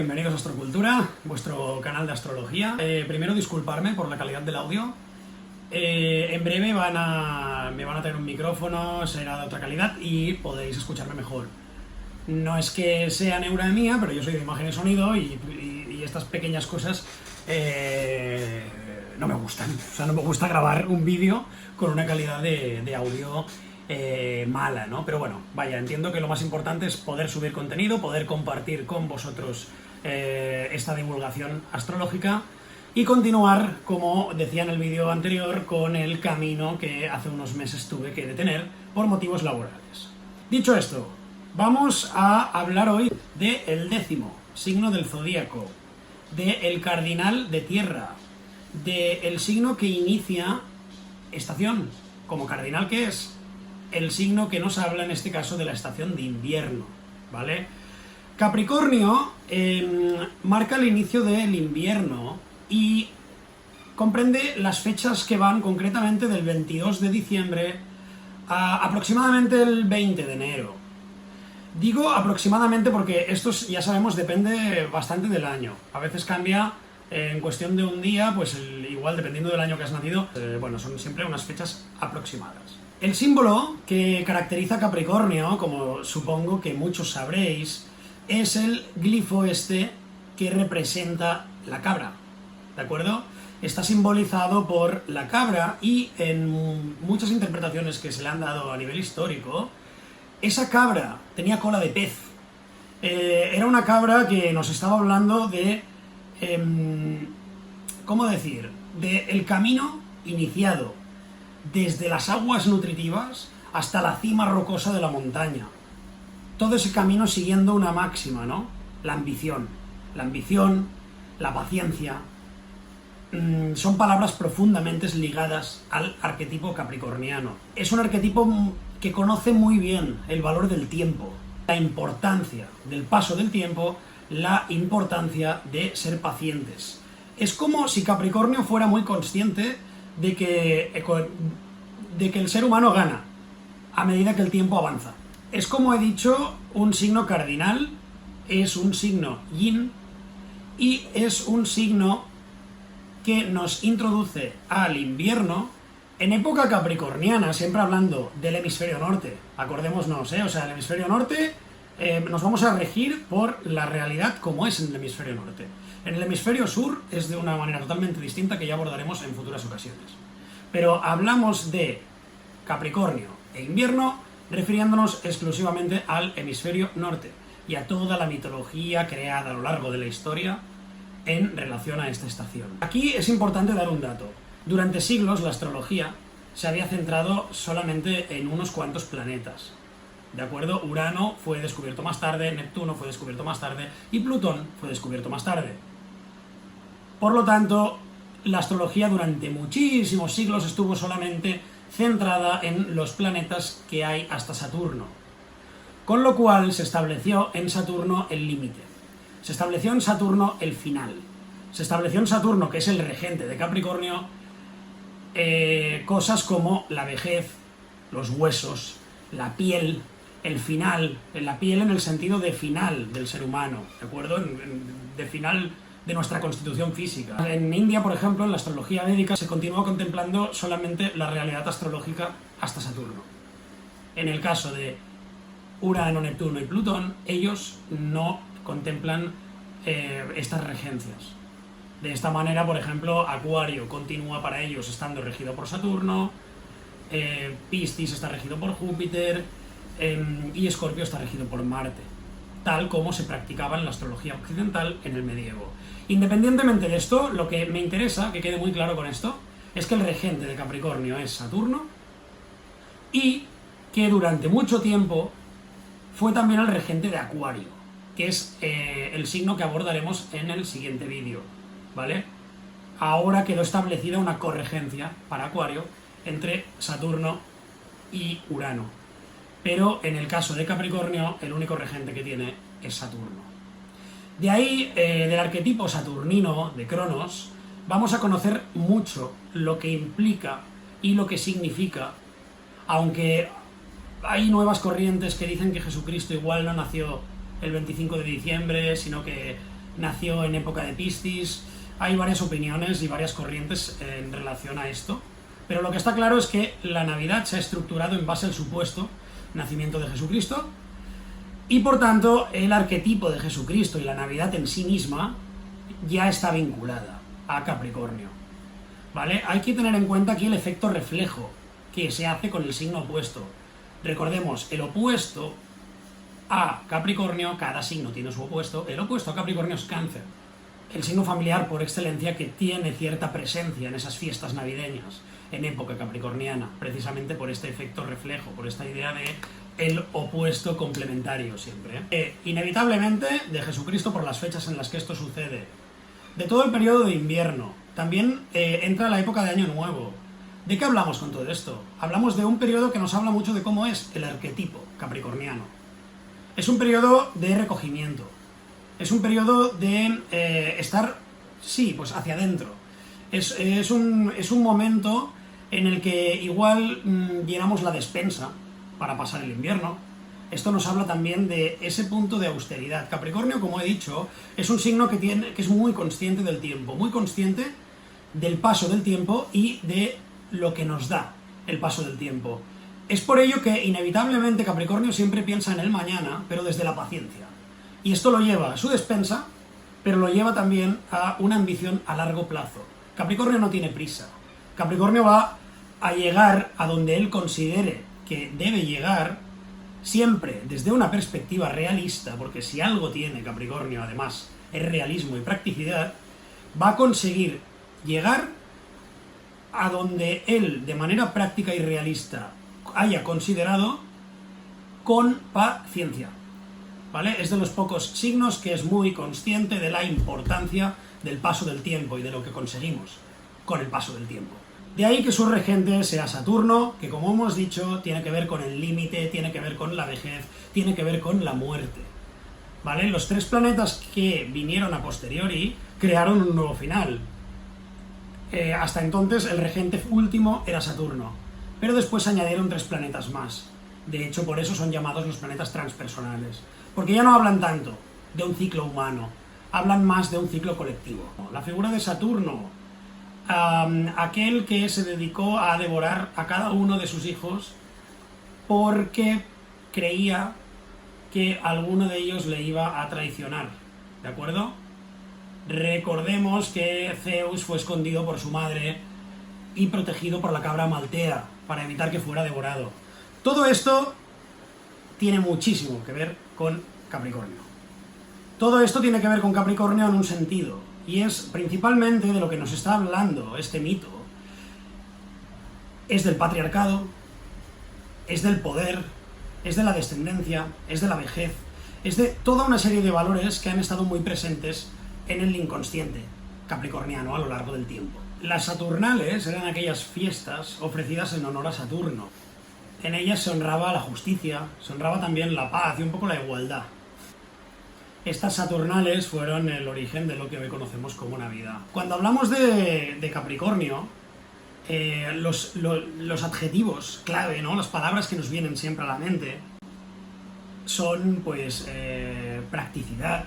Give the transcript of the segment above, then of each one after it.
bienvenidos a Astrocultura, vuestro canal de astrología. Primero disculparme por la calidad del audio. En breve me van a traer un micrófono, será de otra calidad y podéis escucharme mejor. No es que sea neura mía, pero yo soy de imagen y sonido y estas pequeñas cosas no me gustan. O sea, no me gusta grabar un vídeo con una calidad de audio mala, ¿no? Pero bueno, vaya, entiendo que lo más importante es poder subir contenido, poder compartir con vosotros esta divulgación astrológica y continuar, como decía en el vídeo anterior, con el camino que hace unos meses tuve que detener por motivos laborales. Dicho esto, vamos a hablar hoy del 10º signo del zodíaco, del cardinal de tierra, del signo que inicia estación, como cardinal que es, el signo que nos habla en este caso de la estación de invierno, ¿vale? Capricornio marca el inicio del invierno y comprende las fechas que van concretamente del 22 de diciembre a aproximadamente el 20 de enero. Digo aproximadamente porque esto, ya sabemos, depende bastante del año. A veces cambia en cuestión de un día, pues igual dependiendo del año que has nacido, bueno, son siempre unas fechas aproximadas. El símbolo que caracteriza a Capricornio, como supongo que muchos sabréis, es el glifo este que representa la cabra, ¿de acuerdo? Está simbolizado por la cabra y en muchas interpretaciones que se le han dado a nivel histórico, esa cabra tenía cola de pez. Era una cabra que nos estaba hablando de, ¿cómo decir?, del camino iniciado desde las aguas nutritivas hasta la cima rocosa de la montaña. Todo ese camino siguiendo una máxima, ¿no? La ambición, la paciencia, son palabras profundamente ligadas al arquetipo capricorniano. Es un arquetipo que conoce muy bien el valor del tiempo, la importancia del paso del tiempo, la importancia de ser pacientes. Es como si Capricornio fuera muy consciente de que el ser humano gana a medida que el tiempo avanza. Es, como he dicho, un signo cardinal, es un signo yin y es un signo que nos introduce al invierno en época capricorniana, siempre hablando del hemisferio norte. Acordémonos, o sea, el hemisferio norte nos vamos a regir por la realidad como es en el hemisferio norte. En el hemisferio sur es de una manera totalmente distinta que ya abordaremos en futuras ocasiones. Pero hablamos de Capricornio e invierno refiriéndonos exclusivamente al hemisferio norte y a toda la mitología creada a lo largo de la historia en relación a esta estación. Aquí es importante dar un dato. Durante siglos la astrología se había centrado solamente en unos cuantos planetas, ¿de acuerdo? Urano fue descubierto más tarde, Neptuno fue descubierto más tarde y Plutón fue descubierto más tarde. Por lo tanto, la astrología durante muchísimos siglos estuvo solamente centrada en los planetas que hay hasta Saturno. Con lo cual se estableció en Saturno el límite. Se estableció en Saturno el final. Se estableció en Saturno, que es el regente de Capricornio, cosas como la vejez, los huesos, la piel, el final, la piel en el sentido de final del ser humano, ¿de acuerdo? De final de nuestra constitución física. En India, por ejemplo, en la astrología védica se continúa contemplando solamente la realidad astrológica hasta Saturno. En el caso de Urano, Neptuno y Plutón, ellos no contemplan estas regencias. De esta manera, por ejemplo, Acuario continúa para ellos estando regido por Saturno, Piscis está regido por Júpiter y Escorpio está regido por Marte, tal como se practicaba en la astrología occidental en el medievo. Independientemente de esto, lo que me interesa, que quede muy claro con esto, es que el regente de Capricornio es Saturno y que durante mucho tiempo fue también el regente de Acuario, que es el signo que abordaremos en el siguiente vídeo, ¿vale? Ahora quedó establecida una corregencia para Acuario entre Saturno y Urano, pero en el caso de Capricornio el único regente que tiene es Saturno. De ahí, del arquetipo saturnino de Cronos, vamos a conocer mucho lo que implica y lo que significa, aunque hay nuevas corrientes que dicen que Jesucristo igual no nació el 25 de diciembre, sino que nació en época de Piscis. Hay varias opiniones y varias corrientes en relación a esto, pero lo que está claro es que la Navidad se ha estructurado en base al supuesto nacimiento de Jesucristo, y por tanto el arquetipo de Jesucristo y la Navidad en sí misma ya está vinculada a Capricornio, ¿vale? Hay que tener en cuenta aquí el efecto reflejo que se hace con el signo opuesto. Recordemos, el opuesto a Capricornio, cada signo tiene su opuesto, el opuesto a Capricornio es Cáncer, el signo familiar por excelencia que tiene cierta presencia en esas fiestas navideñas, en época capricorniana, precisamente por este efecto reflejo, por esta idea de el opuesto complementario siempre. Inevitablemente, de Jesucristo por las fechas en las que esto sucede, de todo el periodo de invierno, también entra la época de Año Nuevo. ¿De qué hablamos con todo esto? Hablamos de un periodo que nos habla mucho de cómo es el arquetipo capricorniano. Es un periodo de recogimiento, es un periodo de estar, sí, pues hacia adentro. Es un momento en el que igual llenamos la despensa para pasar el invierno. Esto nos habla también de ese punto de austeridad. Capricornio, como he dicho, es un signo que es muy consciente del tiempo, muy consciente del paso del tiempo y de lo que nos da el paso del tiempo. Es por ello que inevitablemente Capricornio siempre piensa en el mañana, pero desde la paciencia. Y esto lo lleva a su despensa, pero lo lleva también a una ambición a largo plazo. Capricornio no tiene prisa. Capricornio va a llegar a donde él considere que debe llegar, siempre desde una perspectiva realista, porque si algo tiene Capricornio, además, es realismo y practicidad, va a conseguir llegar a donde él, de manera práctica y realista, haya considerado con paciencia, ¿vale? Es de los pocos signos que es muy consciente de la importancia del paso del tiempo y de lo que conseguimos con el paso del tiempo. De ahí que su regente sea Saturno, que como hemos dicho, tiene que ver con el límite, tiene que ver con la vejez, tiene que ver con la muerte, ¿vale? Los tres planetas que vinieron a posteriori crearon un nuevo final. Hasta entonces el regente último era Saturno, pero después se añadieron tres planetas más. De hecho, por eso son llamados los planetas transpersonales, porque ya no hablan tanto de un ciclo humano, hablan más de un ciclo colectivo. La figura de Saturno, aquel que se dedicó a devorar a cada uno de sus hijos porque creía que alguno de ellos le iba a traicionar, ¿de acuerdo? Recordemos que Zeus fue escondido por su madre y protegido por la cabra Maltea para evitar que fuera devorado. Todo esto tiene muchísimo que ver con Capricornio. Todo esto tiene que ver con Capricornio en un sentido, y es principalmente de lo que nos está hablando este mito. Es del patriarcado, es del poder, es de la descendencia, es de la vejez, es de toda una serie de valores que han estado muy presentes en el inconsciente capricorniano a lo largo del tiempo. Las Saturnales eran aquellas fiestas ofrecidas en honor a Saturno. En ellas se honraba la justicia, se honraba también la paz y un poco la igualdad. Estas Saturnales fueron el origen de lo que hoy conocemos como Navidad. Cuando hablamos de Capricornio, los adjetivos clave, ¿no? Las palabras que nos vienen siempre a la mente son pues practicidad,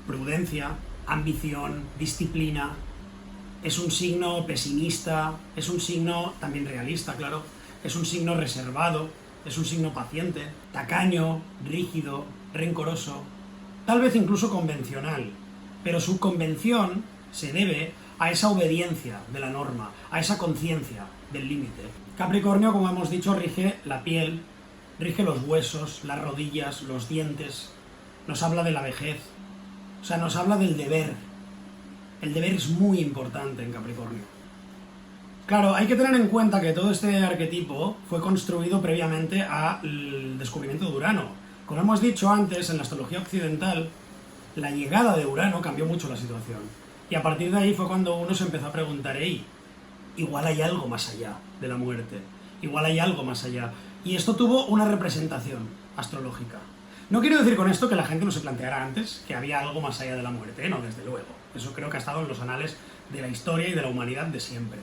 prudencia, ambición, disciplina. Es un signo pesimista, es un signo también realista, claro, es un signo reservado, es un signo paciente, tacaño, rígido, rencoroso, tal vez incluso convencional, pero su convención se debe a esa obediencia de la norma, a esa conciencia del límite. Capricornio, como hemos dicho, rige la piel, rige los huesos, las rodillas, los dientes, nos habla de la vejez, o sea, nos habla del deber. El deber es muy importante en Capricornio. Claro, hay que tener en cuenta que todo este arquetipo fue construido previamente al descubrimiento de Urano. Como hemos dicho antes, en la astrología occidental, la llegada de Urano cambió mucho la situación. Y a partir de ahí fue cuando uno se empezó a preguntar, hey, igual hay algo más allá de la muerte, igual hay algo más allá. Y esto tuvo una representación astrológica. No quiero decir con esto que la gente no se planteara antes que había algo más allá de la muerte, no, desde luego. Eso creo que ha estado en los anales de la historia y de la humanidad de siempre.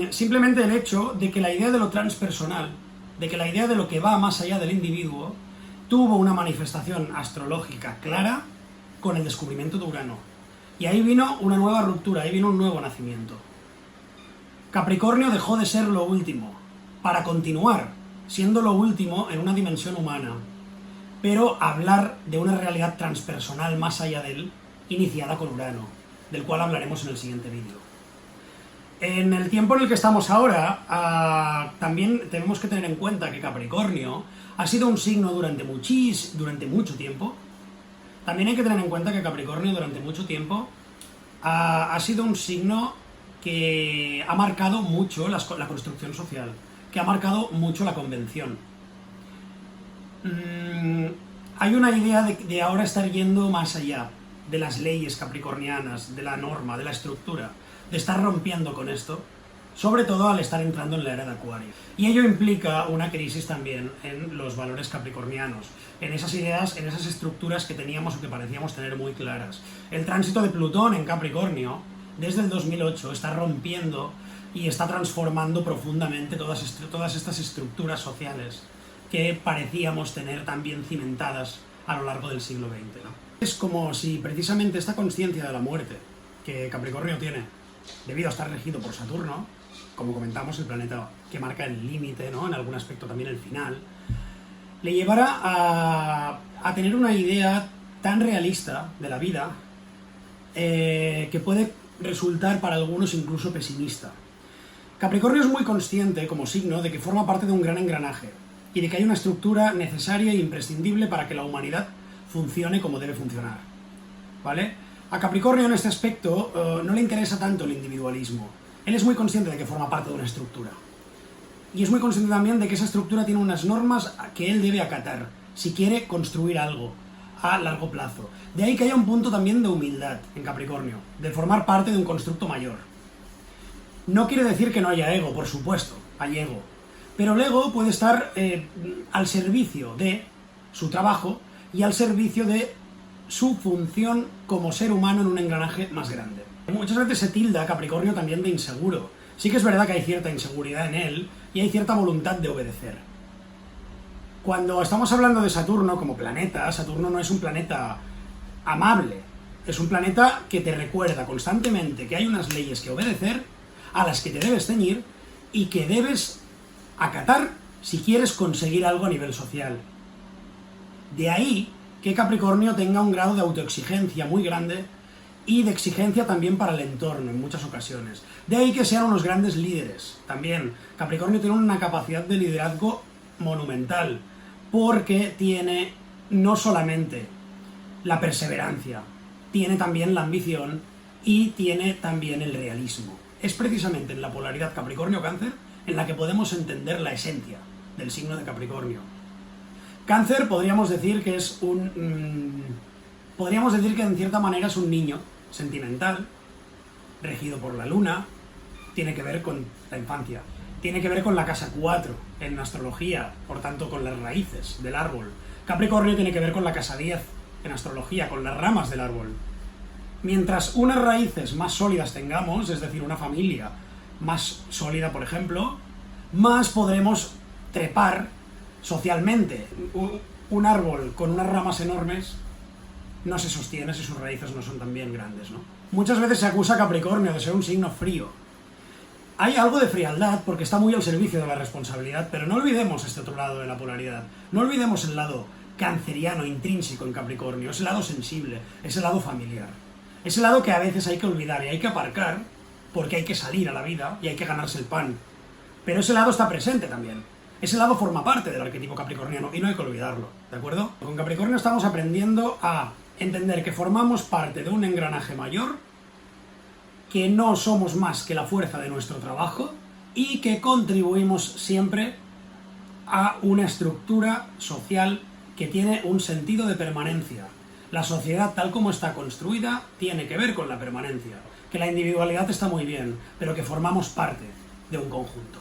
Simplemente el hecho de que la idea de lo transpersonal, de que la idea de lo que va más allá del individuo, tuvo una manifestación astrológica clara con el descubrimiento de Urano. Y ahí vino una nueva ruptura, ahí vino un nuevo nacimiento. Capricornio dejó de ser lo último, para continuar siendo lo último en una dimensión humana, pero hablar de una realidad transpersonal más allá de él, iniciada con Urano, del cual hablaremos en el siguiente vídeo. En el tiempo en el que estamos ahora, también tenemos que tener en cuenta que Capricornio ha sido un signo durante mucho tiempo. También hay que tener en cuenta que Capricornio durante mucho tiempo ha sido un signo que ha marcado mucho la construcción social, que ha marcado mucho la convención. Hay una idea de ahora estar yendo más allá de las leyes capricornianas, de la norma, de la estructura, de estar rompiendo con esto, sobre todo al estar entrando en la era de Acuario. Y ello implica una crisis también en los valores capricornianos, en esas ideas, en esas estructuras que teníamos o que parecíamos tener muy claras. El tránsito de Plutón en Capricornio, desde el 2008, está rompiendo y está transformando profundamente todas estas estructuras sociales que parecíamos tener tan bien cimentadas a lo largo del siglo XX, ¿no? Es como si precisamente esta consciencia de la muerte que Capricornio tiene, debido a estar regido por Saturno, como comentamos, el planeta que marca el límite, ¿no?, en algún aspecto también el final, le llevara a tener una idea tan realista de la vida que puede resultar para algunos incluso pesimista. Capricornio es muy consciente, como signo, de que forma parte de un gran engranaje y de que hay una estructura necesaria e imprescindible para que la humanidad funcione como debe funcionar, ¿vale? A Capricornio en este aspecto no le interesa tanto el individualismo. Él es muy consciente de que forma parte de una estructura. Y es muy consciente también de que esa estructura tiene unas normas que él debe acatar si quiere construir algo a largo plazo. De ahí que haya un punto también de humildad en Capricornio, de formar parte de un constructo mayor. No quiere decir que no haya ego, por supuesto, hay ego. Pero el ego puede estar al servicio de su trabajo y al servicio de su función como ser humano en un engranaje más grande. Muchas veces se tilda a Capricornio también de inseguro. Sí que es verdad que hay cierta inseguridad en él y hay cierta voluntad de obedecer. Cuando estamos hablando de Saturno como planeta, Saturno no es un planeta amable, es un planeta que te recuerda constantemente que hay unas leyes que obedecer, a las que te debes ceñir y que debes acatar si quieres conseguir algo a nivel social. De ahí que Capricornio tenga un grado de autoexigencia muy grande y de exigencia también para el entorno en muchas ocasiones. De ahí que sean unos grandes líderes. También Capricornio tiene una capacidad de liderazgo monumental, porque tiene no solamente la perseverancia, tiene también la ambición y tiene también el realismo. Es precisamente en la polaridad Capricornio-Cáncer en la que podemos entender la esencia del signo de Capricornio. Cáncer podríamos decir que es podríamos decir que en cierta manera es un niño sentimental, regido por la luna, tiene que ver con la infancia, tiene que ver con la casa 4 en astrología, por tanto con las raíces del árbol. Capricornio tiene que ver con la casa 10 en astrología, con las ramas del árbol. Mientras unas raíces más sólidas tengamos, es decir, una familia más sólida, por ejemplo, más podremos trepar socialmente. Un árbol con unas ramas enormes no se sostiene si sus raíces no son tan bien grandes, ¿no? Muchas veces se acusa a Capricornio de ser un signo frío. Hay algo de frialdad porque está muy al servicio de la responsabilidad, pero no olvidemos este otro lado de la polaridad. No olvidemos el lado canceriano, intrínseco en Capricornio, ese lado sensible, ese lado familiar. Ese lado que a veces hay que olvidar y hay que aparcar porque hay que salir a la vida y hay que ganarse el pan. Pero ese lado está presente también. Ese lado forma parte del arquetipo capricorniano y no hay que olvidarlo, ¿de acuerdo? Con Capricornio estamos aprendiendo a entender que formamos parte de un engranaje mayor, que no somos más que la fuerza de nuestro trabajo y que contribuimos siempre a una estructura social que tiene un sentido de permanencia. La sociedad tal como está construida tiene que ver con la permanencia, que la individualidad está muy bien, pero que formamos parte de un conjunto.